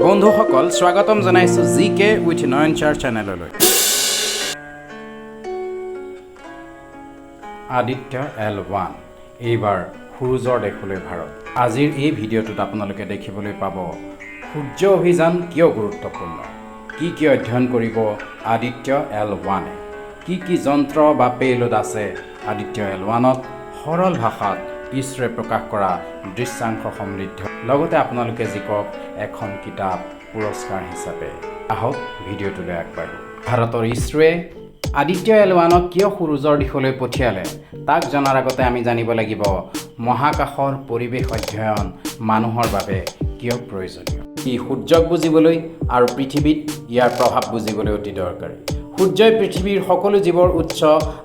বন্ধুসকল স্বাগতম জনাইছো GKwithNAYANSIR চেনেললৈ। আদিত্য L1 এইবাৰ সূৰ্যৰ দেশলৈ ভাৰত। আজিৰ এই ভিডিঅ'টোত আপোনালোকে দেখিবলৈ পাব সূৰ্য অভিযান কিয় গুৰুত্বপূৰ্ণ, কি অধ্যয়ন কৰিব আদিত্য L1 কি যন্ত্ৰ বা পেলোড আছে আদিত্য L1ত, সৰল ভাষাত ইছৰোৱে প্ৰকাশ কৰা দৃশ্যাংশ সমৃদ্ধ, লগতে আপোনালোকে জিকক এখন কিতাপ পুৰস্কাৰ হিচাপে। আহক ভিডিঅ'টোলৈ আগবাঢ়ো। ভাৰতৰ ইছৰোৱে আদিত্য L1ক কিয় সূৰ্যৰ দিশলৈ পঠিয়ালে তাক জনাৰ আগতে আমি জানিব লাগিব মহাকাশৰ পৰিৱেশ অধ্যয়ন মানুহৰ বাবে কিয় প্ৰয়োজনীয়। ই সূৰ্যক বুজিবলৈ আৰু পৃথিৱীত ইয়াৰ প্ৰভাৱ বুজিবলৈ অতি দৰকাৰী। সূৰ্যই পৃথিৱীৰ সকলো জীৱৰ উৎস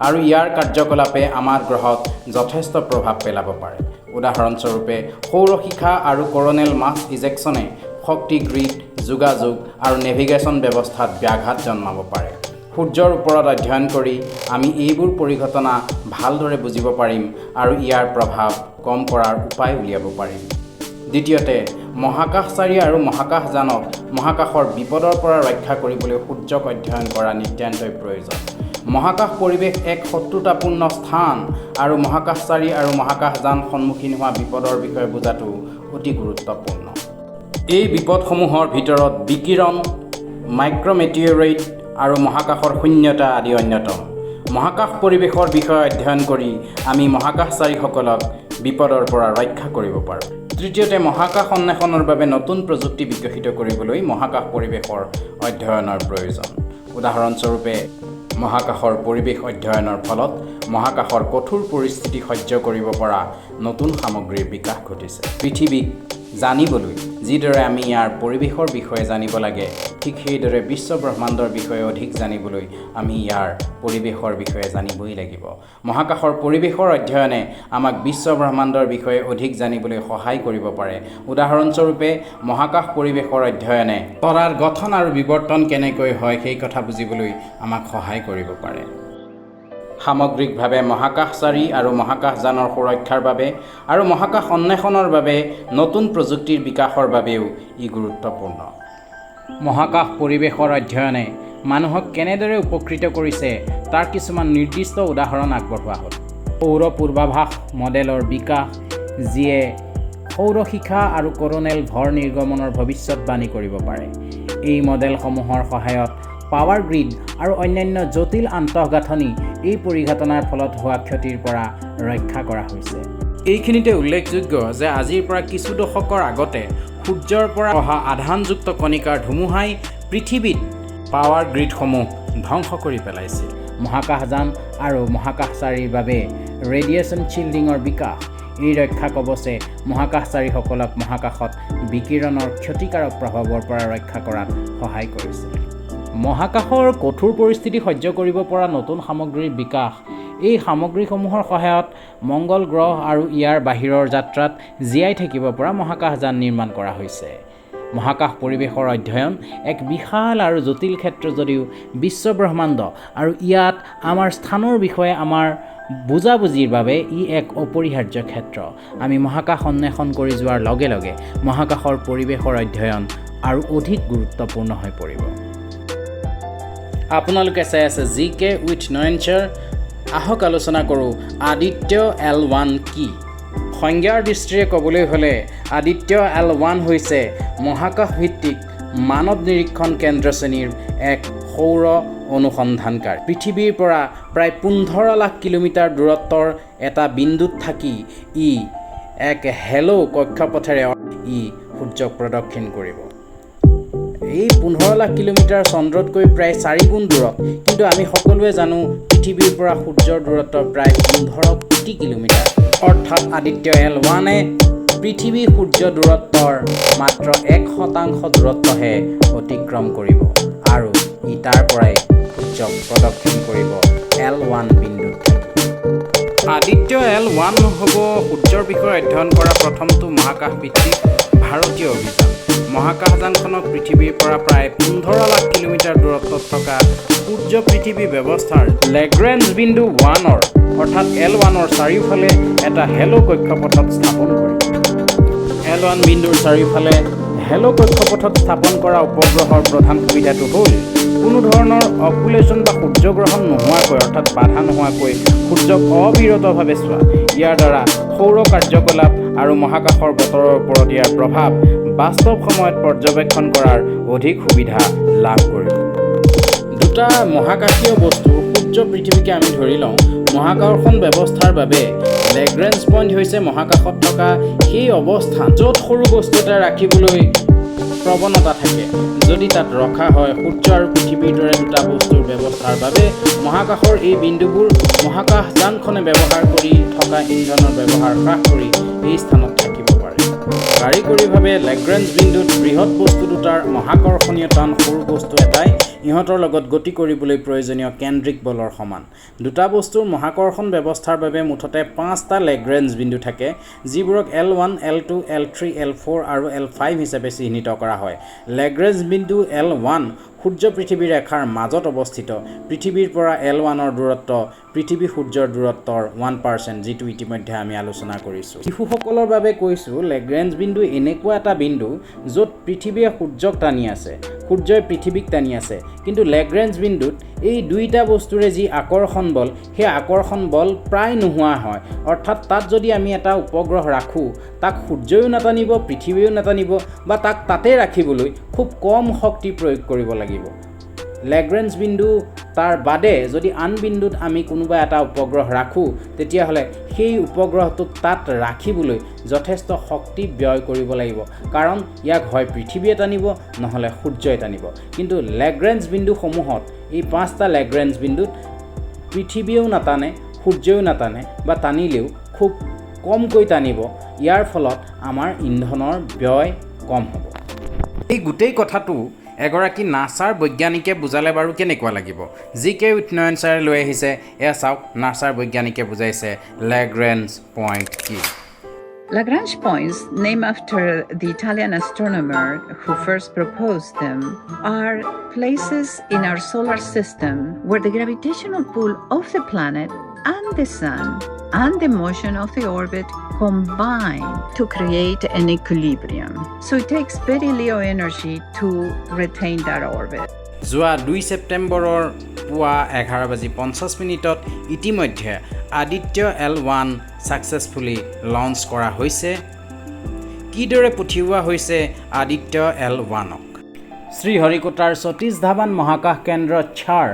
আৰু ইয়াৰ কাৰ্যকলাপে আমাৰ গ্ৰহত যথেষ্ট প্ৰভাৱ পেলাব পাৰে। উদাহৰণস্বৰূপে সৌৰশিখা আৰু ক'ৰ'নেল মাছ ইজেকশ্যনে শক্তি গ্ৰিড, যোগাযোগ আৰু নেভিগেশ্যন ব্যৱস্থাত ব্যাঘাত জন্মাব পাৰে। সূৰ্যৰ ওপৰত অধ্যয়ন কৰি আমি এইবোৰ পৰিঘটনা ভালদৰে বুজিব পাৰিম আৰু ইয়াৰ প্ৰভাৱ কম কৰাৰ উপায় উলিয়াব পাৰিম। দ্বিতীয়তে, মহাকাশচাৰী আৰু মহাকাশযানক মহাকাশৰ বিপদৰ পৰা ৰক্ষা কৰিবলৈ সূৰ্যক অধ্যয়ন কৰা নিতান্তই প্ৰয়োজন। মহাকাশ পৰিৱেশ এক শত্ৰুতাপূৰ্ণ স্থান আৰু মহাকাশচাৰী আৰু মহাকাশযান সন্মুখীন হোৱা বিপদৰ বিষয়ে বুজাটো অতি গুৰুত্বপূৰ্ণ। এই বিপদসমূহৰ ভিতৰত বিকিৰণ, মাইক্ৰ'মেটিঅৰাইট আৰু মহাকাশৰ শূন্যতা আদি অন্যতম। মহাকাশ পৰিৱেশৰ বিষয়ে অধ্যয়ন কৰি আমি মহাকাশচাৰীসকলক বিপদৰ পৰা ৰক্ষা কৰিব পাৰোঁ। তৃতীয়তে, মহাকাশ অন্বেষণৰ বাবে নতুন প্ৰযুক্তি বিকশিত কৰিবলৈ মহাকাশ পৰিৱেশৰ অধ্যয়নৰ প্ৰয়োজন। উদাহৰণস্বৰূপে মহাকাশৰ পৰিৱেশ অধ্যয়নৰ ফলত মহাকাশৰ কঠোৰ পৰিস্থিতি সহ্য কৰিব পৰা নতুন সামগ্ৰীৰ বিকাশ ঘটিছে। পৃথিৱীক জানিবলৈ যিদৰে আমি ইয়াৰ পৰিৱেশৰ বিষয়ে জানিব লাগে, ঠিক সেইদৰে বিশ্ব ব্ৰহ্মাণ্ডৰ বিষয়ে অধিক জানিবলৈ আমি ইয়াৰ পৰিৱেশৰ বিষয়ে জানিবই লাগিব। মহাকাশৰ পৰিৱেশৰ অধ্যয়নে আমাক বিশ্ব ব্ৰহ্মাণ্ডৰ বিষয়ে অধিক জানিবলৈ সহায় কৰিব পাৰে। উদাহৰণস্বৰূপে মহাকাশ পৰিৱেশৰ অধ্যয়নে তৰাৰ গঠন আৰু বিৱৰ্তন কেনেকৈ হয় সেই কথা বুজিবলৈ আমাক সহায় কৰিব পাৰে। সামগ্ৰিকভাৱে মহাকাশচাৰী আৰু মহাকাশযানৰ সুৰক্ষাৰ বাবে আৰু মহাকাশ অন্বেষণৰ বাবে নতুন প্ৰযুক্তিৰ বিকাশৰ বাবেও ই গুৰুত্বপূৰ্ণ। মহাকাশ পৰিৱেশৰ অধ্যয়নে মানুহক কেনেদৰে উপকৃত কৰিছে তাৰ কিছুমান নিৰ্দিষ্ট উদাহৰণ আগবঢ়োৱা হ'ল। সৌৰ পূৰ্বাভাস মডেলৰ বিকাশ, যিয়ে সৌৰশিখা আৰু ক'ৰ'নেল ভৰ নিৰ্গমনৰ ভৱিষ্যতবাণী কৰিব পাৰে। এই মডেলসমূহৰ সহায়ত পাৱাৰ গ্ৰিড আৰু অন্যান্য জটিল আন্তঃগাঁথনি এই পৰিঘটনাৰ ফলত হোৱা ক্ষতিৰ পৰা ৰক্ষা কৰা হৈছে। এইখিনিতে উল্লেখযোগ্য যে আজিৰ পৰা কিছু দশকৰ আগতে সূৰ্যৰ পৰা অহা আধানযুক্ত কণিকাৰ ধুমুহাই পৃথিৱীত পাৱাৰ গ্ৰিডসমূহ ধ্বংস কৰি পেলাইছিল। মহাকাশযান আৰু মহাকাশচাৰীৰ বাবে ৰেডিয়েশ্যন শ্বিল্ডিঙৰ বিকাশ, এই ৰক্ষা কৱচে মহাকাশচাৰীসকলক মহাকাশত বিকিৰণৰ ক্ষতিকাৰক প্ৰভাৱৰ পৰা ৰক্ষা কৰাত সহায় কৰিছে। মহাকাশৰ কঠোৰ পৰিস্থিতি সহ্য কৰিব পৰা নতুন সামগ্ৰীৰ বিকাশ, এই সামগ্ৰীসমূহৰ সহায়ত মংগল গ্ৰহ আৰু ইয়াৰ বাহিৰৰ যাত্ৰাত জীয়াই থাকিব পৰা মহাকাশযান নিৰ্মাণ কৰা হৈছে। মহাকাশ পৰিৱেশৰ অধ্যয়ন এক বিশাল আৰু জটিল ক্ষেত্ৰ যদিও বিশ্ব ব্ৰহ্মাণ্ড আৰু ইয়াত আমাৰ স্থানৰ বিষয়ে আমাৰ বুজাবুজিৰ বাবে ই এক অপৰিহাৰ্য ক্ষেত্ৰ। আমি মহাকাশ অন্বেষণ কৰি যোৱাৰ লগে লগে মহাকাশৰ পৰিৱেশৰ অধ্যয়ন আৰু অধিক গুৰুত্বপূৰ্ণ হৈ পৰিব। আপোনালোকে চাই আছে GKwithNAYANSIR। আহক আলোচনা কৰোঁ আদিত্য L1 কি। সংজ্ঞাৰ দৃষ্টিৰে ক'বলৈ হ'লে আদিত্য L1 হৈছে মহাকাশ ভিত্তিক মানৱ নিৰীক্ষণ কেন্দ্ৰ শ্ৰেণীৰ এক সৌৰ অনুসন্ধানকাৰী। পৃথিৱীৰ পৰা প্ৰায় 15 লাখ কিলোমিটাৰ দূৰত্বৰ এটা বিন্দুত থাকি ই এক হেলো কক্ষপথেৰে ই সূৰ্যক প্ৰদক্ষিণ কৰিব। এই 15 লাখ কিলোমিটাৰ চন্দ্ৰতকৈ প্ৰায় 4 গুণ দূৰত, কিন্তু আমি সকলোৱে জানো পৃথিৱীৰ পৰা সূৰ্যৰ দূৰত্ব প্ৰায় 15 কোটি কিলোমিটাৰ। অৰ্থাৎ আদিত্য L1এ পৃথিৱী সূৰ্য দূৰত্বৰ মাত্ৰ 1% দূৰত্বহে অতিক্ৰম কৰিব আৰু ই তাৰ পৰাই সূৰ্যক প্ৰদক্ষিণ কৰিব L1 বিন্দুত। আদিত্য L1 হ'ব সূৰ্যৰ বিষয়ে অধ্যয়ন কৰা প্ৰথমটো মহাকাশ ভিত্তিক ভাৰতীয় অভিযান। মহাকাশযানখনক পৃথিৱীৰ পৰা প্ৰায় 15 লাখ কিলোমিটাৰ দূৰত্বত থকা সূৰ্য পৃথিৱী ব্যৱস্থাৰ লেগ্ৰেঞ্জ বিন্দু 1 অৰ্থাৎ L1ৰ চাৰিওফালে এটা হেলো কক্ষপথত স্থাপন কৰিব। L1 বিন্দুৰ চাৰিওফালে হেলো কক্ষপথত স্থাপন কৰা উপগ্ৰহৰ প্ৰধান সুবিধাটো হ'ল কোনো ধৰণৰ অকুলেশ্যন বা সূৰ্যগ্ৰহণ নোহোৱাকৈ অৰ্থাৎ বাধা নোহোৱাকৈ সূৰ্যক অবিৰতভাৱে চোৱা। ইয়াৰ দ্বাৰা সৌৰ কাৰ্যকলাপ আৰু মহাকাশৰ বতৰৰ ওপৰত ইয়াৰ প্ৰভাৱ বাস্তৱ সময়ত পৰ্যবেক্ষণ কৰাৰ অধিক সুবিধা লাভ কৰিব। দুটা মহাকাশীয় বস্তু সূৰ্য পৃথিৱীকে আমি ধৰি লওঁ। মহাকৰ্ষণ ব্যৱস্থাৰ বাবে লেগ্ৰেঞ্জ পইণ্ট হৈছে মহাকাশত থকা সেই অৱস্থান য'ত সৰু বস্তু এটা ৰাখিবলৈ প্ৰৱণতা থাকে। যদি তাত ৰখা হয় সূৰ্য আৰু পৃথিৱীৰ দৰে দুটা বস্তুৰ ব্যৱস্থাৰ বাবে মহাকাশৰ এই বিন্দুবোৰ মহাকাশযানখনে ব্যৱহাৰ কৰি থকা ইন্ধনৰ ব্যৱহাৰ হ্ৰাস কৰি এই স্থানত থাকিব পাৰে। কাৰিকৰীভাৱে লেগ্ৰেঞ্জ বিন্দুত বৃহৎ বস্তু দুটাৰ মহাকৰ্ষণীয় টান সৰু বস্তু এটাই ইহঁতৰ লগত গতি কৰিবলৈ প্ৰয়োজনীয় কেন্দ্ৰিক বলৰ সমান। দুটা বস্তুৰ মহাকৰ্ষণ ব্যৱস্থাৰ বাবে মুঠতে 5টা লেগ্ৰেঞ্জ বিন্দু থাকে, যিবোৰক L1, L2, L3, L4 আৰু L5 হিচাপে চিহ্নিত কৰা হয়। লেগ্ৰেঞ্জ বিন্দু L1 সূৰ্য পৃথিৱী ৰেখাৰ মাজত অৱস্থিত। পৃথিৱীৰ পৰা L1ৰ দূৰত্ব পৃথিৱী সূৰ্যৰ দূৰত্বৰ 1%, যিটো ইতিমধ্যে আমি আলোচনা কৰিছোঁ। শিশুসকলৰ বাবে কৈছোঁ, লেগ্ৰেঞ্জ বিন্দু এনেকুৱা এটা বিন্দু য'ত পৃথিৱীয়ে সূৰ্যক টানি আছে, সূৰ্যই পৃথিৱীক টানি আছে। কিন্তু লেগ্ৰেঞ্জ বিন্দুত এই দুইটা বস্তুৰে যি আকৰ্ষণ বল, সেই আকৰ্ষণ বল প্ৰায় নোহোৱা হয়। অৰ্থাৎ তাত যদি আমি এটা উপগ্ৰহ ৰাখোঁ, তাক সূৰ্যও নাটানিব, পৃথিৱীও নাটানিব, বা তাক তাতে ৰাখিবলৈ খুব কম শক্তি প্ৰয়োগ কৰিব লাগিব। লেগ্ৰেঞ্জ বিন্দু তাৰ বাদে যদি আন বিন্দুত আমি কোনোবা এটা উপগ্ৰহ ৰাখোঁ, তেতিয়াহ'লে সেই উপগ্ৰহটোক তাত ৰাখিবলৈ যথেষ্ট শক্তি ব্যয় কৰিব লাগিব, কাৰণ ইয়াক হয় পৃথিৱীয়ে টানিব নহ'লে সূৰ্যই টানিব। কিন্তু লেগ্ৰেঞ্জ বিন্দুসমূহত এই 5টা লেগ্ৰেঞ্জ বিন্দুত পৃথিৱীয়েও নাটানে, সূৰ্যও নাটানে, বা টানিলেও খুব কমকৈ টানিব। ইয়াৰ ফলত আমাৰ ইন্ধনৰ ব্যয় কম হ'ব। এই গোটেই কথাটো এগৰাকী নাছাৰ বৈজ্ঞানিকে বুজালে বাৰু কেনেকুৱা লাগিব? GKwithNAYANSIR লৈ আহিছে, এয়া চাওক নাছাৰ বৈজ্ঞানিকে বুজাইছে লেগ্ৰেঞ্জ পইণ্ট কি। Lagrange points, named after the Italian astronomer who first proposed them, are places in our solar system where the gravitational pull of the planet and the sun and the motion of the orbit combine to create an equilibrium. So it takes very little energy to retain that orbit. যোৱা 2 ছেপ্টেম্বৰৰ পুৱা 11:50 ইতিমধ্যে Aditya L1 successfully launch কৰা হৈছে। কিদৰে পঠিওৱা হৈছে আদিত্য L1ক? শ্ৰীহৰিকোটাৰ সতীশ ধাৱান মহাকাশ কেন্দ্ৰ ছাৰ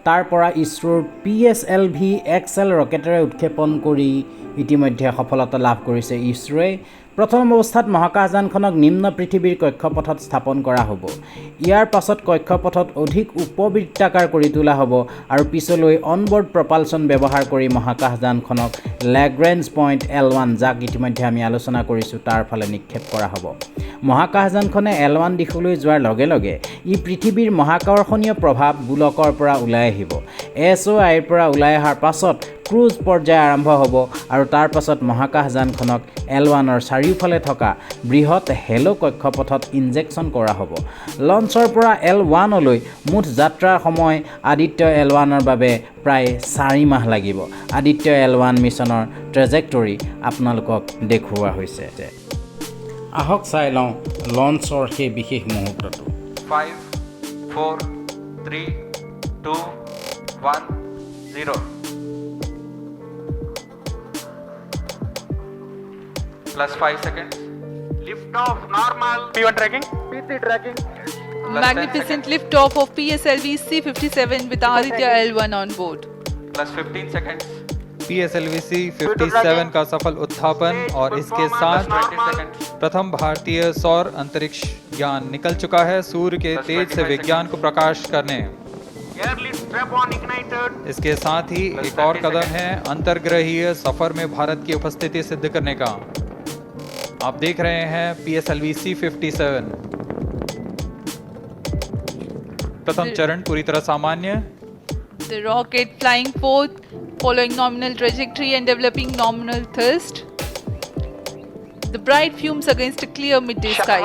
তাৰ পৰা ইছৰোৰ PSLV XL ৰকেটেৰে উৎক্ষেপণ কৰি ইতিমধ্যে সফলতা লাভ কৰিছে ইছৰোৱে। প্ৰথম অৱস্থাত মহাকাশযানখনক নিম্ন পৃথিৱীৰ কক্ষপথত স্থাপন কৰা হ'ব। ইয়াৰ পাছত কক্ষপথত অধিক উপবৃত্তাকাৰ কৰি তোলা হ'ব আৰু পিছলৈ অনবৰ্ড প্ৰপালচন ব্যৱহাৰ কৰি মহাকাশযানখনক লেগ্ৰেঞ্জ পইণ্ট L1, যাক ইতিমধ্যে আমি আলোচনা কৰিছোঁ, তাৰ ফালে নিক্ষেপ কৰা হ'ব। মহাকাশযানখনে L1 দিশলৈ যোৱাৰ লগে লগে ই পৃথিৱীৰ মহাকৰ্ষণীয় প্ৰভাৱ গোলকৰ পৰা ওলাই আহিব। SOIৰ পৰা ওলাই অহাৰ পাছত ক্ৰুজ পৰ্যায় আৰম্ভ হ'ব আৰু তাৰ পাছত মহাকাশযানখনক L1ৰ চাৰিওফালে থকা বৃহৎ হেলো কক্ষপথত ইনজেকশ্যন কৰা হ'ব। লঞ্চৰ পৰা L1লৈ মুঠ যাত্ৰাৰ সময় আদিত্য L1ৰ বাবে প্ৰায় 4 মাহ লাগিব। আদিত্য L1 মিছনৰ ট্ৰেজেক্টৰী আপোনালোকক দেখুওৱা হৈছে। আহক চাই লওঁ লঞ্চৰ সেই বিশেষ মুহূৰ্তটো। 5, 4, 3, 2, 1, 0. Plus 5 seconds. Lift off normal. P1 tracking. PC tracking. Magnificent lift-off of PSLV C-57 with Aditya L1 on board. Plus 15 seconds. PSLV C-57 का सफल उत्थापन और इसके साथ 20 seconds. प्रथम भारतीय सौर अंतरिक्ष यान निकल चुका है सूर्य के तेज से विज्ञान को प्रकाश करने। Airlift strap on ignited. इसके साथ ही एक और कदम है अंतर्ग्रहीय सफर में भारत की उपस्थिति सिद्ध करने का। आप देख रहे हैं PSLV C-57 प्रथम चरण पूरी तरह सामान्य। The rocket flying forth, following nominal trajectory and developing nominal thrust. The bright fumes against a clear midday sky.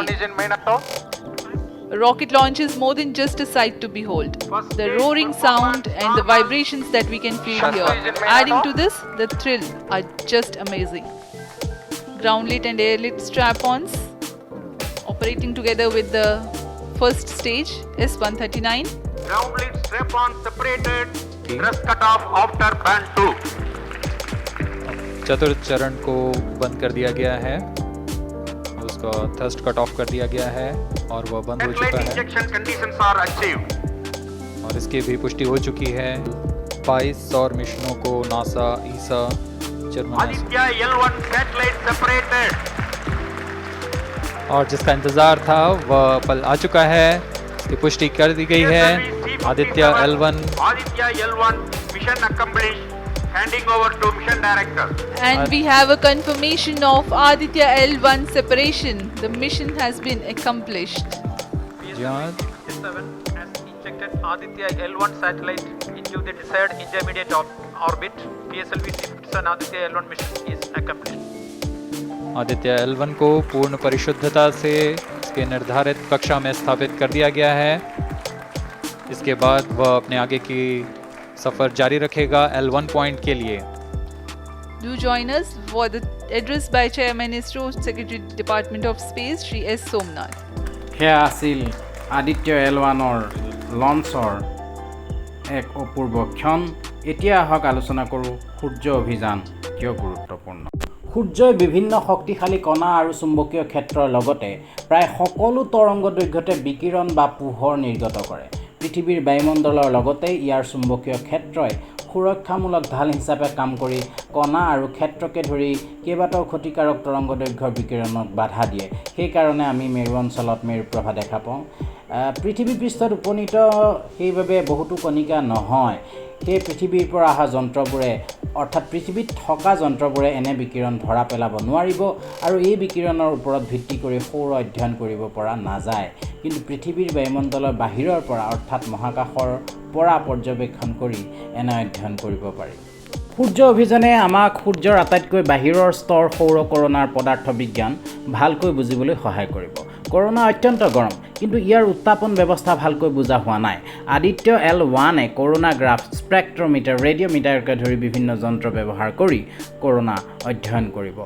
Rocket launch is more than just a sight to behold. The roaring sound and the vibrations that we can feel here. Adding to this, the thrill are just amazing. Ground lit and air lit strap-ons. operating together with the first stage S139. Ground lead strap-on separated. Thrust cut off after band 2. चतुर्थ चरण को बंद कर दिया गया है, उसका thrust cut off कर दिया गया है और वह बंद हो चुका है Injection conditions are achieved. और इसकी भी पुष्टि हो चुकी है। 22 सौर मिशनों को नासा, ईसा, Germany Aditya L1 satellite separated. और जिसका इंतजार था वह पल आ चुका है, इसकी पुष्टि कर दी गई है। Aditya L1 Aditya L1 mission accomplished. Handing over to mission director. And we have a confirmation of Aditya L1 separation. The mission has been accomplished. John. PSLV-7 has injected Aditya L1 satellite into the desired intermediate orbit. PSLV-7 Aditya L1 mission is accomplished. Aditya L1 को पूर्ण परिशुद्धता से इसके निर्धारित कक्षा में स्थापित कर दिया गया है। इसके बाद वह अपने आगे की सफर जारी रखेगा L1 पॉइंट के लिए। Do join us for the address by Chairman ISRO Secretary Department of Space Shri S. Somnath. সেয়া আছিল আদিত্য L1ৰ লঞ্চৰ এক অপূৰ্ব ক্ষণ। এতিয়া আহক আলোচনা কৰোঁ সূৰ্য অভিযান কিয় গুৰুত্বপূৰ্ণ। সূৰ্যই বিভিন্ন শক্তিশালী কণা আৰু চুম্বকীয় ক্ষেত্ৰৰ লগতে প্ৰায় সকলো তৰংগ দৈৰ্ঘ্যতে বিকিৰণ বা পোহৰ নিৰ্গত কৰে। পৃথিৱীৰ বায়ুমণ্ডলৰ লগতে ইয়াৰ চুম্বকীয় ক্ষেত্ৰই সুৰক্ষামূলক ঢাল হিচাপে কাম কৰি কণা আৰু ক্ষেত্ৰকে ধৰি কেইবাটাও ক্ষতিকাৰক তৰংগ দৈৰ্ঘ্যৰ বিকিৰণক বাধা দিয়ে। সেইকাৰণে আমি মেৰু অঞ্চলত মেৰু প্ৰভা দেখা পাওঁ। পৃথিৱী পৃষ্ঠত উপনীত সেইবাবে বহুতো কণিকা নহয়। সেই পৃথিৱীৰ পৰা অহা যন্ত্ৰবোৰে অৰ্থাৎ পৃথিৱীত থকা যন্ত্ৰবোৰে এনে বিকিৰণ ধৰা পেলাব নোৱাৰিব আৰু এই বিকিৰণৰ ওপৰত ভিত্তি কৰি সৌৰ অধ্যয়ন কৰিব পৰা নাযায়। কিন্তু পৃথিৱীৰ বায়ুমণ্ডলৰ বাহিৰৰ পৰা অৰ্থাৎ মহাকাশৰ পৰা পৰ্যবেক্ষণ কৰি এনে অধ্যয়ন কৰিব পাৰি। সূৰ্য অভিযানে আমাক সূৰ্যৰ আটাইতকৈ বাহিৰৰ স্তৰ সৌৰ ক'ৰ'নাৰ পদাৰ্থ বিজ্ঞান ভালকৈ বুজিবলৈ সহায় কৰিব। ক'ৰ'না অত্যন্ত গৰম, কিন্তু ইয়াৰ উত্তাপন ব্যৱস্থা ভালকৈ বুজা হোৱা নাই। আদিত্য L1-এ ক'ৰ'না গ্ৰাফ, স্পেক্ট্ৰমিটাৰ, ৰেডিঅ'মিটাৰকে ধৰি বিভিন্ন যন্ত্ৰ ব্যৱহাৰ কৰি ক'ৰ'না অধ্যয়ন কৰিব।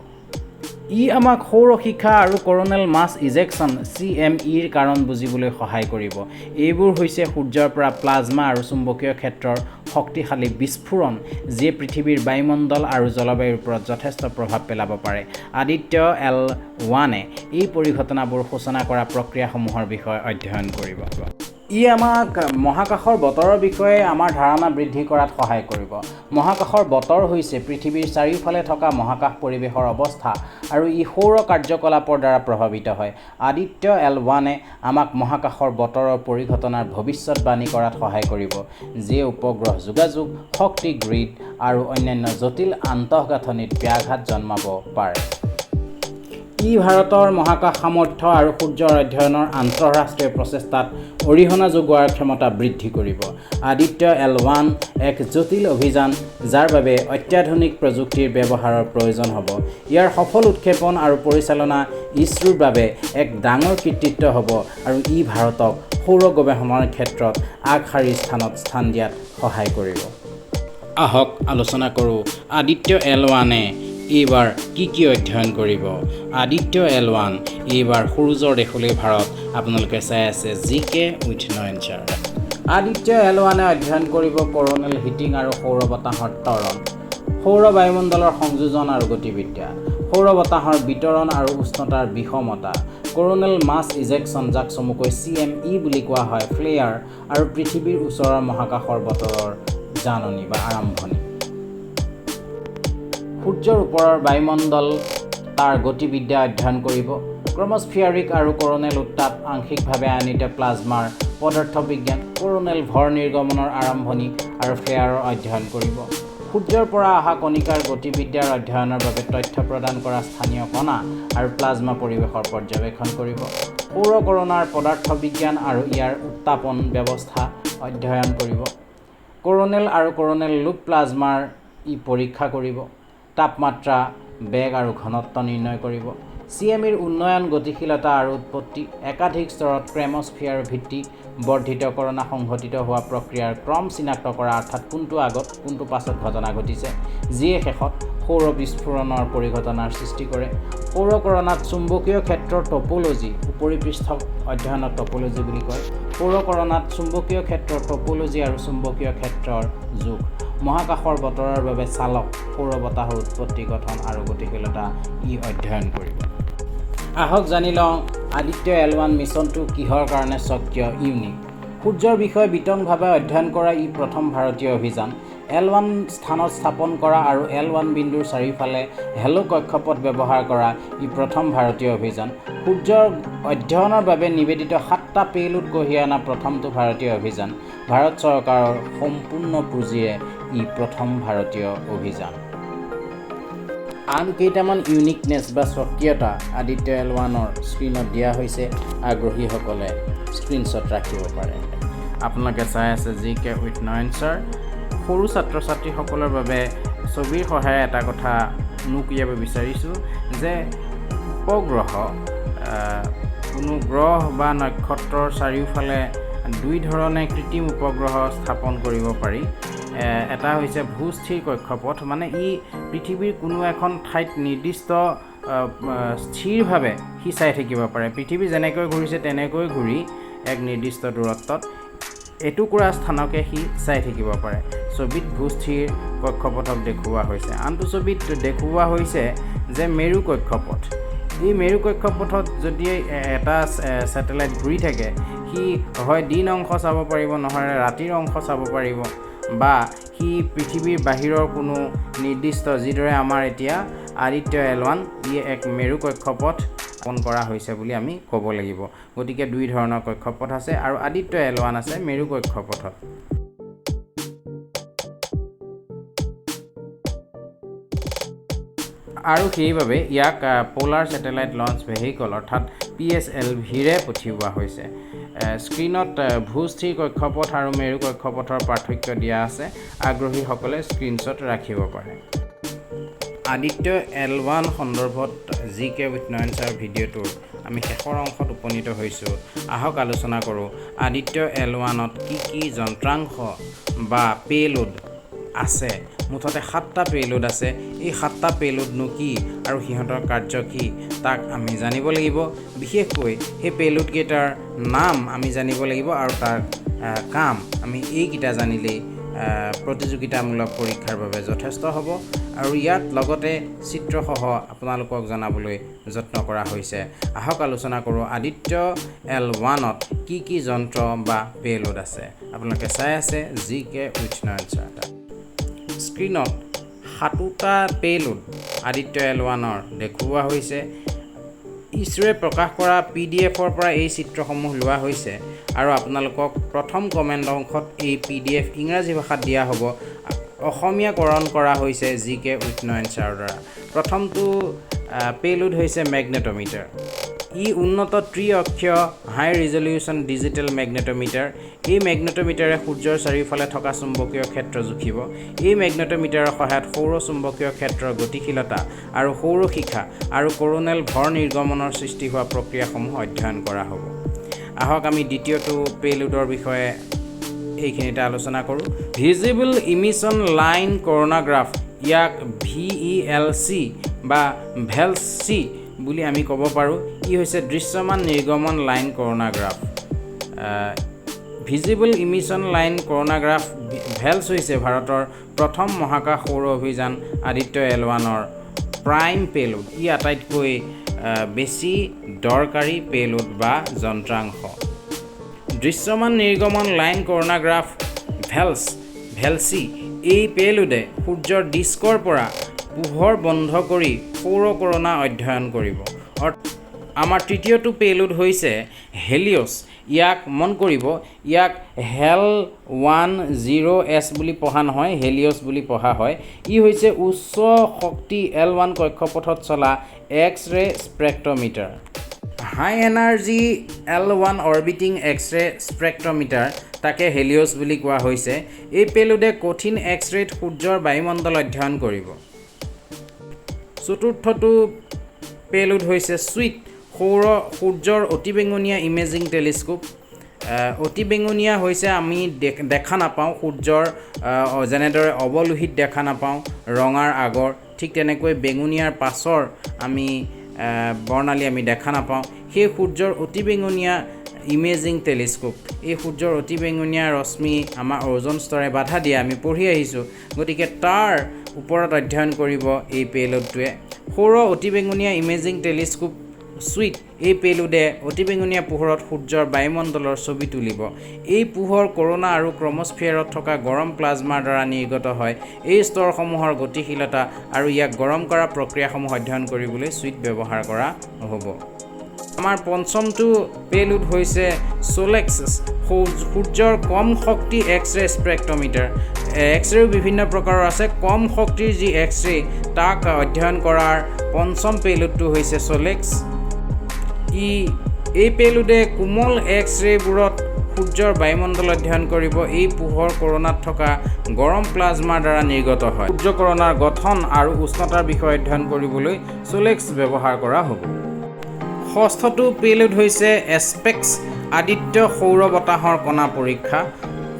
ই আমাক সৌৰ শিখা আৰু ক'ৰ'নেল মাছ ইজেকশ্যন CMEৰ কাৰণ বুজিবলৈ সহায় কৰিব। এইবোৰ হৈছে সূৰ্যৰ পৰা প্লাজমা আৰু চুম্বকীয় ক্ষেত্ৰৰ শক্তিশালী বিস্ফোৰণ, যিয়ে পৃথিৱীৰ বায়ুমণ্ডল আৰু জলবায়ুৰ ওপৰত যথেষ্ট প্ৰভাৱ পেলাব পাৰে। আদিত্য L1-এ এই পৰিঘটনাবোৰ সূচনা কৰা প্ৰক্ৰিয়াসমূহৰ বিষয়ে অধ্যয়ন কৰিব। ই আমাক মহাকাশৰ বতৰৰ বিষয়ে আমাৰ ধাৰণা বৃদ্ধি কৰাত সহায় কৰিব। মহাকাশৰ বতৰ হৈছে পৃথিৱীৰ চাৰিওফালে থকা মহাকাশ পৰিৱেশৰ অৱস্থা আৰু ই সৌৰ কাৰ্যকলাপৰ দ্বাৰা প্ৰভাৱিত হয়। আদিত্য L1-এ আমাক মহাকাশৰ বতৰৰ পৰিঘটনাৰ ভৱিষ্যতবাণী কৰাত সহায় কৰিব, যিয়ে উপগ্ৰহ যোগাযোগ, শক্তি গ্ৰিড আৰু অন্যান্য জটিল আন্তঃগাঁথনিত ব্যাঘাত জন্মাব পাৰে। ই ভাৰতৰ মহাকাশ সামৰ্থ্য আৰু সূৰ্যৰ অধ্যয়নৰ আন্তঃৰাষ্ট্ৰীয় প্ৰচেষ্টাত অৰিহণা যোগোৱাৰ ক্ষমতা বৃদ্ধি কৰিব। আদিত্য L1 এক জটিল অভিযান যাৰ বাবে অত্যাধুনিক প্ৰযুক্তিৰ ব্যৱহাৰৰ প্ৰয়োজন হ'ব। ইয়াৰ সফল উৎক্ষেপণ আৰু পৰিচালনা ইছৰোৰ বাবে এক ডাঙৰ কৃতিত্ব হ'ব আৰু ই ভাৰতক সৌৰ গৱেষণাৰ ক্ষেত্ৰত আগশাৰীৰ স্থানত স্থান দিয়াত সহায় কৰিব। আহক আলোচনা কৰোঁ আদিত্য L1-এ এইবাৰ কি অধ্যয়ন কৰিব। আদিত্য L1 এইবাৰ সূৰ্যৰ দেশলৈ ভাৰত। আপোনালোকে চাই আছে GKwithNAYANSIR। আদিত্য L1-এ অধ্যয়ন কৰিব ক'ৰ'নেল হিটিং আৰু সৌৰ বতাহৰ ত্বৰণ, সৌৰ বায়ুমণ্ডলৰ সংযোজন আৰু গতিবিদ্যা, সৌৰ বতাহৰ বিতৰণ আৰু উষ্ণতাৰ বিষমতা, ক'ৰ'নেল মাছ ইজেকশ্যন যাক চমুকৈ CME বুলি কোৱা হয়, ফ্লেয়াৰ আৰু পৃথিৱীৰ ওচৰৰ মহাকাশৰ বতৰৰ জাননী বা আৰম্ভণি। সূৰ্যৰ ওপৰৰ বায়ুমণ্ডল তাৰ গতিবিদ্যা অধ্যয়ন কৰিব। ক্ৰমস্ফিয়াৰিক আৰু ক'ৰ'নেল উত্তাপ, আংশিকভাৱে আয়নিত প্লাজমাৰ পদাৰ্থ বিজ্ঞান, ক'ৰ'নেল ভৰ নিৰ্গমনৰ আৰম্ভণি আৰু ফ্লেয়াৰৰ অধ্যয়ন কৰিব। সূৰ্যৰ পৰা অহা কণিকাৰ গতিবিদ্যাৰ অধ্যয়নৰ বাবে তথ্য প্ৰদান কৰা স্থানীয় কণা আৰু প্লাজমা পৰিৱেশৰ পৰ্যবেক্ষণ কৰিব। সৌৰ ক'ৰ'নাৰ পদাৰ্থ বিজ্ঞান আৰু ইয়াৰ উত্তাপন ব্যৱস্থা অধ্যয়ন কৰিব। ক'ৰ'নেল আৰু ক'ৰ'নেল লুপ প্লাজমাৰ ই পৰীক্ষা কৰিব। তাপমাত্ৰা, বেগ আৰু ঘনত্ব নিৰ্ণয় কৰিব। CMEৰ উন্নয়ন গতিশীলতা আৰু উৎপত্তি একাধিক স্তৰত ক্ৰেমস্ফিয়াৰ ভিত্তি বৰ্ধিত কৰনা সংঘটিত হোৱা প্ৰক্ৰিয়াৰ ক্ৰম চিনাক্ত কৰা অৰ্থাৎ কোনটো আগত কোনটো পাছত ঘটনা ঘটিছে যিয়ে শেষত সৌৰ বিস্ফোৰণৰ পৰিঘটনাৰ সৃষ্টি কৰে সৌৰকৰণাত চুম্বকীয় ক্ষেত্ৰৰ টপোলজি উপৰিপৃষ্ঠ অধ্যয়নৰ টপোলজি বুলি কয় সৌৰকৰণাত চুম্বকীয় ক্ষেত্ৰৰ টপোলজি আৰু চুম্বকীয় ক্ষেত্ৰৰ যোগ মহাকাশৰ বতৰৰ বাবে চালক সৌৰ বতাহৰ উৎপত্তি গঠন আৰু গতিশীলতা ই অধ্যয়ন কৰিব আহক জানি লওঁ আদিত্য L1 মিছনটো কিহৰ কাৰণে সক্ৰিয় ইউনিক সূৰ্যৰ বিষয়ে বিতংভাৱে অধ্যয়ন কৰা ই প্ৰথম ভাৰতীয় অভিযান L1 স্থানত স্থাপন কৰা আৰু L1 বিন্দুৰ চাৰিওফালে হেলো কক্ষপথ ব্যৱহাৰ কৰা ই প্ৰথম ভাৰতীয় অভিযান সূৰ্যৰ অধ্যয়নৰ বাবে নিবেদিত 7টা পেলোড কঢ়িয়াই অনা প্ৰথমটো ভাৰতীয় অভিযান ভাৰত চৰকাৰৰ সম্পূৰ্ণ পুঁজিৰে ই প্ৰথম ভাৰতীয় অভিযান আন কেইটামান ইউনিকনেছ বা স্বকীয়তা আদিত্য L1ৰ স্ক্ৰীনত দিয়া হৈছে আগ্ৰহীসকলে স্ক্ৰীনশ্বট ৰাখিব পাৰে আপোনালোকে চাই আছে GKwithNAYANSIR সৰু ছাত্ৰ ছাত্ৰীসকলৰ বাবে ছবিৰ সহায়ে এটা কথা নুকিয়াব বিচাৰিছোঁ যে উপগ্ৰহ কোনো গ্ৰহ বা নক্ষত্ৰৰ চাৰিওফালে দুই ধৰণে কৃত্ৰিম উপগ্ৰহ স্থাপন কৰিব পাৰি এটা হৈছে ভূস্থিৰ কক্ষপথ মানে ই পৃথিৱীৰ কোনো এখন ঠাইত নিৰ্দিষ্ট স্থিৰভাৱে সি চাই থাকিব পাৰে পৃথিৱী যেনেকৈ ঘূৰিছে তেনেকৈ ঘূৰি এক নিৰ্দিষ্ট দূৰত্বত এটুকুৰা স্থানকে সি চাই থাকিব পাৰে ছবিত ভূস্থিৰ কক্ষপথক দেখুওৱা হৈছে আনটো ছবিত দেখুওৱা হৈছে যে মেৰু কক্ষপথ এই মেৰু কক্ষপথত যদি এটা স্যাটেলাইট ঘূৰি থাকে সি হয় দিন অংশ চাব পাৰিব নহয় ৰাতিৰ অংশ চাব পাৰিব বা সি পৃথিৱীৰ বাহিৰৰ কোনো নিৰ্দিষ্ট যিদৰে আমাৰ এতিয়া আদিত্য L1 ই এক মেৰু কক্ষপথ স্থাপন কৰা হৈছে বুলি আমি ক'ব লাগিব গতিকে দুই ধৰণৰ কক্ষপথ আছে আৰু আদিত্য L1 আছে মেৰু কক্ষপথত আৰু সেইবাবে ইয়াক পোলাৰ স্যাটেলাইট লঞ্চ ভেহিকল অৰ্থাৎ PSLV-ৰে পঠিওৱা হৈছে স্ক্ৰীনত ভূস্থিৰ কক্ষপথ আৰু মেৰু কক্ষপথৰ পাৰ্থক্য দিয়া আছে আগ্ৰহীসকলে স্ক্ৰীনশ্বট ৰাখিব পাৰে আদিত্য L1 সন্দৰ্ভত GKwithNAYANSIR ভিডিঅ'টোৰ আমি শেষৰ অংশত উপনীত হৈছোঁ আহক আলোচনা কৰোঁ আদিত্য L1ত কি যন্ত্ৰাংশ বা পেলোড আছে মুঠতে 7টা পেলোড আছে এই 7টা পেলোডনো কি আৰু সিহঁতৰ কাৰ্য কি তাক আমি জানিব লাগিব বিশেষকৈ সেই পেলোড কেইটাৰ নাম আমি জানিব লাগিব আৰু তাৰ কাম আমি এইকেইটা জানিলেই প্ৰতিযোগিতামূলক পৰীক্ষাৰ বাবে যথেষ্ট হ'ব আৰু ইয়াত লগতে চিত্ৰসহ আপোনালোকক জনাবলৈ যত্ন কৰা হৈছে আহক আলোচনা কৰোঁ আদিত্য L1ত কি যন্ত্ৰ বা পেলোড আছে আপোনালোকে চাই আছে GKwithNAYANSIR স্ক্ৰীনত 7টা পেলোড আদিত্য L1ৰ দেখুওৱা হৈছে ইছৰোৱে প্ৰকাশ কৰা PDF-ৰ পৰা এই চিত্ৰসমূহ লোৱা হৈছে আৰু আপোনালোকক প্ৰথম কমেণ্ট অংশত এই PDF ইংৰাজী ভাষাত দিয়া হ'ব অসমীয়াকৰণ কৰা হৈছে GKwithNAYANSIR দ্বাৰা প্ৰথমটো পেলোড হৈছে মেগনেটমিটাৰ ই উন্নত ত্ৰি-অক্ষীয় হাই ৰিজলিউশ্যন ডিজিটেল মেগনেটমিটাৰ এই মেগনেটমিটাৰে সূৰ্যৰ চাৰিওফালে থকা চুম্বকীয় ক্ষেত্ৰ জুখিব এই মেগনেটমিটাৰৰ সহায়ত সৌৰ চুম্বকীয় ক্ষেত্ৰৰ গতিশীলতা আৰু সৌৰ শিখা আৰু ক'ৰ'নেল ভৰ নিৰ্গমনৰ সৃষ্টি হোৱা প্ৰক্ৰিয়াসমূহ অধ্যয়ন কৰা হ'ব আহক আমি দ্বিতীয়টো পেলোডৰ বিষয়ে এইখিনিতে আলোচনা কৰোঁ ভিজিবল ইমিশ্যন লাইন ক'ৰ'নাগ্ৰাফ ইয়াক VELC বা VELC বুলি আমি ক'ব পাৰোঁ ই হৈছে দৃশ্যমান নিৰ্গমন line coronagraph visible ইমিশ্যন line coronagraph ভেলছ হৈছে ভাৰতৰ প্ৰথম মহাকাশ সৌৰ অভিযান আদিত্য L1ৰ প্ৰাইম পেলোড ই আটাইতকৈ বেছি দৰকাৰী পেলোড বা যন্ত্ৰাংশ দৃশ্যমান নিৰ্গমন লাইন ক'ৰ'নাগ্ৰাফ ভেলচি এই পেলোডে সূৰ্যৰ ডিস্কৰ পৰা পোহৰ বন্ধ কৰি সৌৰ ক'ৰ'না অধ্যয়ন কৰিব আমাৰ তৃতীয়টো পেলোড হৈছে হেলিঅছ ইয়াক মন কৰিব ইয়াক HEL10S বুলি পঢ়া নহয় হেলিঅছ বুলি পঢ়া হয় ই হৈছে উচ্চ শক্তি L1 কক্ষপথত চলা এক্স-ৰে স্পেক্ট্ৰমিটাৰ হাই এনাৰ্জি L1 অৰ্বিটিং এক্স-ৰে স্পেক্ট্ৰমিটাৰ তাকে হেলিঅছ বুলি কোৱা হৈছে এই পেলোডে কঠিন এক্স-ৰেত সূৰ্যৰ বায়ুমণ্ডল অধ্যয়ন কৰিব চতুৰ্থটো পেলোড হৈছে সুইট সূৰ্যৰ অতিবেঙুনীয়া ইমেজিং টেলিস্কোপ অতিবেঙুনীয়া হৈছে আমি দেখা নাপাওঁ সূৰ্যৰ যেনেদৰে অৱলোহিত দেখা নাপাওঁ ৰঙাৰ আগৰ ঠিক তেনেকৈ বেঙুনীয়াৰ পাছৰ আমি বৰ্ণালী আমি দেখা নাপাওঁ সেই সূৰ্যৰ অতিবেঙুনীয়া ইমেজিং টেলিস্কোপ এই সূৰ্যৰ অতিবেঙুনীয়া ৰশ্মি আমাৰ ওজন স্তৰে বাধা দিয়ে আমি পঢ়ি আহিছোঁ গতিকে তাৰ ওপৰত অধ্যয়ন কৰিব এই পেলোডটোৱে সৌৰ অতিবেঙুনীয়া ইমেজিং টেলিস্কোপ সুইট এই পেলোডে অতিবেঙুনীয়া পোহৰত সূৰ্যৰ বায়ুমণ্ডলৰ ছবি তুলিব এই পোহৰ ক'ৰ'না আৰু ক্ৰমস্ফিয়াৰত থকা গৰম প্লাজমাৰ দ্বাৰা নিৰ্গত হয় এই স্তৰসমূহৰ গতিশীলতা আৰু ইয়াক গৰম কৰা প্ৰক্ৰিয়াসমূহ অধ্যয়ন কৰিবলৈ সুইট ব্যৱহাৰ কৰা হ'ব আমাৰ পঞ্চমটো পেলোড হৈছে সোলেক্স সূৰ্যৰ কম শক্তি এক্স-ৰে স্পেক্ট্ৰমিটাৰ এক্স-ৰেও বিভিন্ন প্ৰকাৰৰ আছে কম শক্তিৰ যি এক্স-ৰে তাক অধ্যয়ন কৰাৰ পঞ্চম পেলোডটো হৈছে সোলেক্স এই পেলোডে কোমল এক্স-ৰেবোৰত সূৰ্যৰ বায়ুমণ্ডল অধ্যয়ন কৰিব এই পোহৰ ক'ৰ'নাত থকা গৰম প্লাজমাৰ দ্বাৰা নিৰ্গত হয় সূৰ্য ক'ৰ'নাৰ গঠন আৰু উষ্ণতাৰ বিষয়ে অধ্যয়ন কৰিবলৈ সোলেক্স ব্যৱহাৰ কৰা হ'ব ষষ্ঠটো পেলোড হৈছে এস্পেক্স আদিত্য সৌৰ বতাহৰ কণা পৰীক্ষা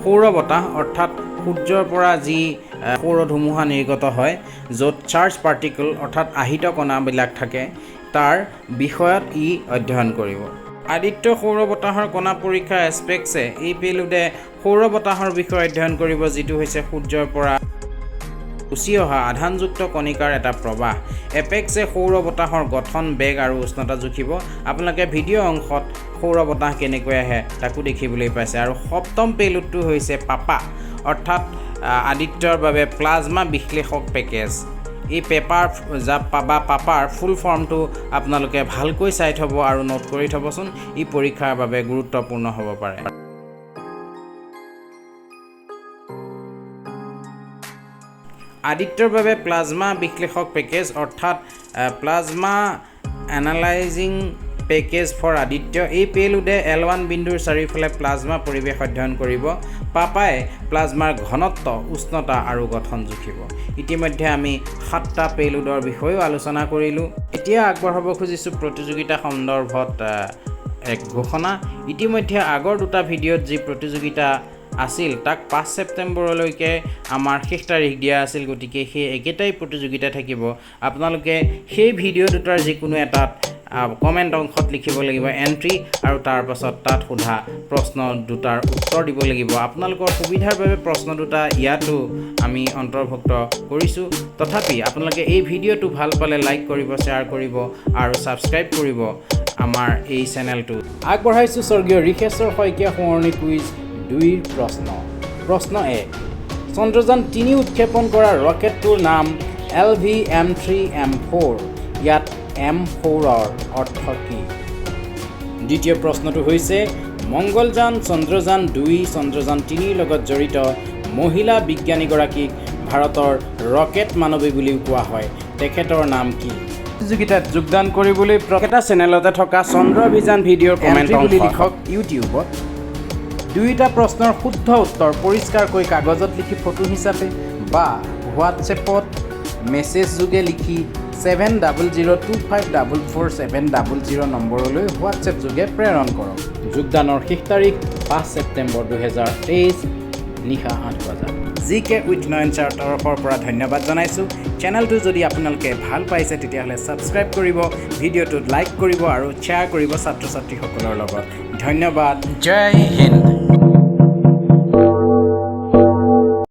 সৌৰ বতাহ অৰ্থাৎ সূৰ্যৰ পৰা যি সৌৰ ধুমুহা নিৰ্গত হয় য'ত চাৰ্জ পাৰ্টিকল অৰ্থাৎ আহিত কণাবিলাক থাকে তাৰ বিষয়ত ই অধ্যয়ন কৰিব আদিত্য সৌৰ বতাহৰ কণা পৰীক্ষা এস্পেক্সে এই পেলোডে সৌৰ বতাহৰ বিষয়ে অধ্যয়ন কৰিব যিটো হৈছে সূৰ্যৰ পৰা উচি অহা আধানযুক্ত কণিকাৰ এটা প্ৰবাহ এপেক্সে সৌৰ বতাহৰ গঠন বেগ আৰু উষ্ণতা জুখিব আপোনালোকে ভিডিঅ' অংশত সৌৰ বতাহ কেনেকৈ আহে তাকো দেখিবলৈ পাইছে আৰু সপ্তম পেলোডটো হৈছে পাপা অৰ্থাৎ আদিত্যৰ বাবে প্লাজমা বিশ্লেষক পেকেজ এই পাপাৰ ফুল ফৰ্মটো আপোনালোকে ভালকৈ চাই থ'ব আৰু নোট কৰি থ'বচোন ই পৰীক্ষাৰ বাবে গুৰুত্বপূৰ্ণ হ'ব পাৰে আদিত্যৰ বাবে প্লাজমা বিশ্লেষক পেকেজ অৰ্থাৎ plasma analysing package for Aditya এই পেলোডে L1 বিন্দুৰ চাৰিওফালে প্লাজমা পৰিৱেশ অধ্যয়ন কৰিব পাপাই প্লাজমাৰ ঘনত্ব উষ্ণতা আৰু গঠন জুখিব ইতিমধ্যে আমি 7টা পেলোডৰ বিষয়েও আলোচনা কৰিলোঁ এতিয়া আগবঢ়াব খুজিছোঁ প্ৰতিযোগিতা সন্দৰ্ভত এক ঘোষণা ইতিমধ্যে আগৰ দুটা ভিডিঅ'ত যি প্ৰতিযোগিতা আছিল তাক 5 ছেপ্টেম্বৰলৈকে আমাৰ শেষ তাৰিখ দিয়া আছিল গতিকে সেই একেটাই প্ৰতিযোগিতা থাকিব আপোনালোকে সেই ভিডিঅ' দুটাৰ যিকোনো এটাত কমেণ্ট অংশত লিখিব লাগিব এণ্ট্ৰি আৰু তাৰ পাছত তাত সোধা প্ৰশ্ন দুটাৰ উত্তৰ দিব লাগিব আপোনালোকৰ সুবিধাৰ বাবে প্ৰশ্ন দুটা ইয়াতো আমি অন্তৰ্ভুক্ত কৰিছোঁ তথাপি আপোনালোকে এই ভিডিঅ'টো ভাল পালে লাইক কৰিব শ্বেয়াৰ কৰিব আৰু ছাবস্ক্ৰাইব কৰিব আমাৰ এই চেনেলটো আগবঢ়াইছোঁ স্বৰ্গীয় ঋষেশ্বৰ শইকীয়া সোঁৱৰণি কুইজ 2ৰ প্ৰশ্ন 1 চন্দ্ৰযান 3 উৎক্ষেপণ কৰা ৰকেটটোৰ নাম LVM3M4 ইয়াত M4ৰ অৰ্থ কি দ্বিতীয় প্ৰশ্নটো হৈছে মংগলযান চন্দ্ৰযান 2 চন্দ্ৰযান 3ৰ লগত জড়িত মহিলা বিজ্ঞানীগৰাকীক ভাৰতৰ ৰকেট মানৱী বুলিও কোৱা হয় তেখেতৰ নাম কি প্ৰতিযোগিতাত যোগদান কৰিবলৈ প্ৰকেটা চেনেলতে থকা চন্দ্ৰ অভিযান ভিডিঅ'ৰ কমেণ্ট বুলি লিখক ইউটিউবত দুইটা প্ৰশ্নৰ শুদ্ধ উত্তৰ পৰিষ্কাৰকৈ কাগজত লিখি ফটো হিচাপে বা হোৱাটছএপত মেছেজ যোগে লিখি 7002544700 নম্বৰলৈ হোৱাটছএপ যোগে প্ৰেৰণ কৰক যোগদানৰ শেষ তাৰিখ 5 ছেপ্টেম্বৰ 2023 নিশা 8 বজাত GKwithNAYANSIR তৰফৰ পৰা ধন্যবাদ জনাইছোঁ চেনেলটো যদি আপোনালোকে ভাল পাইছে তেতিয়াহ'লে ছাবস্ক্ৰাইব কৰিব ভিডিঅ'টোত লাইক কৰিব আৰু শ্বেয়াৰ কৰিব ছাত্ৰ ছাত্ৰীসকলৰ লগত ধন্যবাদ জয় হিন্দ